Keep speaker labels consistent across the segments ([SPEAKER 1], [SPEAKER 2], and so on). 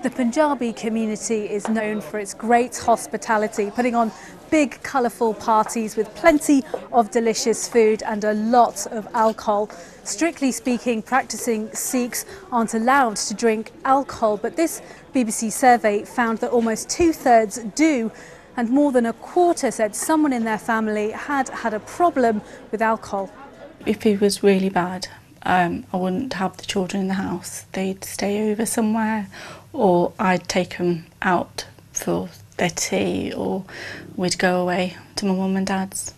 [SPEAKER 1] The Punjabi community is known for its great hospitality, putting on big colourful parties with plenty of delicious food and a lot of alcohol. Strictly speaking, practising Sikhs aren't allowed to drink alcohol, but this BBC survey found that almost 2/3 do, and more than a quarter said someone in their family had had a problem with alcohol.
[SPEAKER 2] If it was really bad, I wouldn't have the children in the house. They'd stay over somewhere, or I'd take them out for their tea, or we'd go away to my mum and dad's.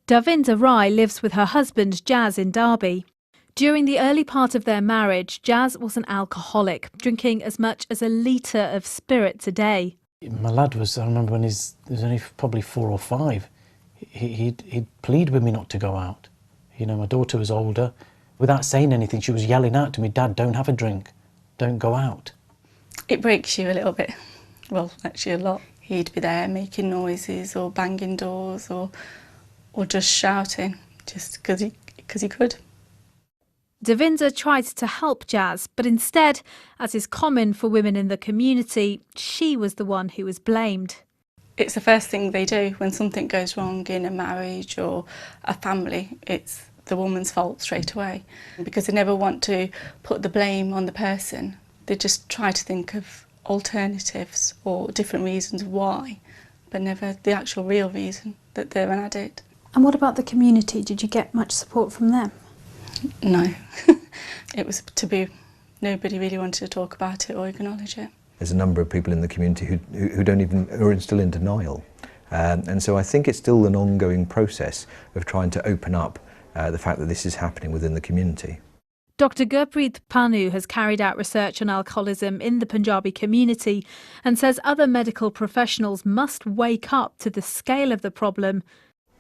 [SPEAKER 1] Davinder Rai lives with her husband Jazz in Derby. During the early part of their marriage, Jazz was an alcoholic, drinking as much as a litre of spirits a day.
[SPEAKER 3] My lad was, I remember when he was only probably 4 or 5, he'd plead with me not to go out. You know, my daughter was older. Without saying anything, she was yelling out to me, "Dad, don't have a drink, don't go out."
[SPEAKER 2] It breaks you a little bit. Well, actually a lot. He'd be there making noises or banging doors or just shouting, just because he could.
[SPEAKER 1] Davinder tried to help Jazz, but instead, as is common for women in the community, she was the one who was blamed.
[SPEAKER 2] It's the first thing they do when something goes wrong in a marriage or a family. It's the woman's fault straight away, because they never want to put the blame on the person. They just try to think of alternatives or different reasons why, but never the actual real reason that they're an addict.
[SPEAKER 1] And what about the community? Did you get much support from them?
[SPEAKER 2] No. It was taboo. Nobody really wanted to talk about it or acknowledge it.
[SPEAKER 4] There's a number of people in the community who don't even, who are still in denial. And so I think it's still an ongoing process of trying to open up the fact that this is happening within the community.
[SPEAKER 1] Dr Gurpreet Panu has carried out research on alcoholism in the Punjabi community and says other medical professionals must wake up to the scale of the problem.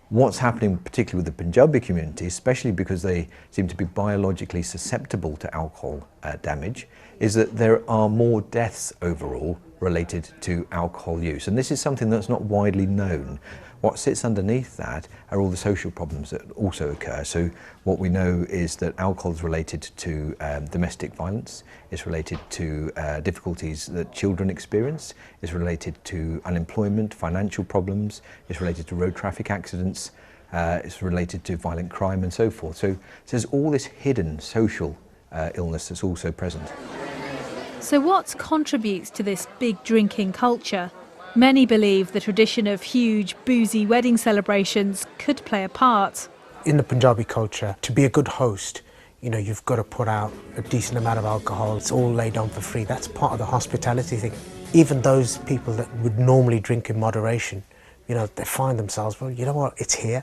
[SPEAKER 4] What's happening particularly with the Punjabi community, especially because they seem to be biologically susceptible to alcohol damage, is that there are more deaths overall related to alcohol use. And this is something that's not widely known. What sits underneath that are all the social problems that also occur. So what we know is that alcohol is related to domestic violence, it's related to difficulties that children experience, it's related to unemployment, financial problems, it's related to road traffic accidents, it's related to violent crime and so forth. So there's all this hidden social illness that's also present.
[SPEAKER 1] So what contributes to this big drinking culture? Many believe the tradition of huge, boozy wedding celebrations could play a part.
[SPEAKER 5] In the Punjabi culture, to be a good host, you know, you've got to put out a decent amount of alcohol. It's all laid on for free. That's part of the hospitality thing. Even those people that would normally drink in moderation, you know, they find themselves, well, you know what, it's here,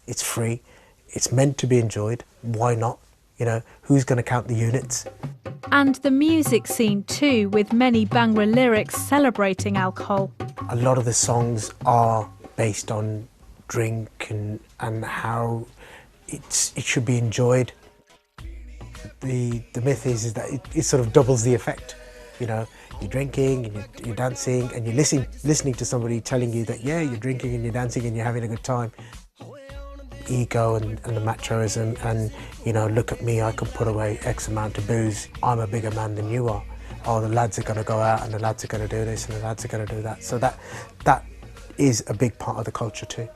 [SPEAKER 5] it's free, it's meant to be enjoyed, why not? You know, who's going to count the units?
[SPEAKER 1] And the music scene too, with many Bhangra lyrics celebrating alcohol.
[SPEAKER 5] A lot of the songs are based on drink and how it should be enjoyed. The myth is that it sort of doubles the effect. You know, you're drinking and you're dancing and you're listening to somebody telling you that, yeah, you're drinking and you're dancing and you're having a good time. Ego and the machoism and, you know, look at me, I can put away X amount of booze, I'm a bigger man than you are. Oh, the lads are going to go out and the lads are going to do this and the lads are going to do that. So that is a big part of the culture too.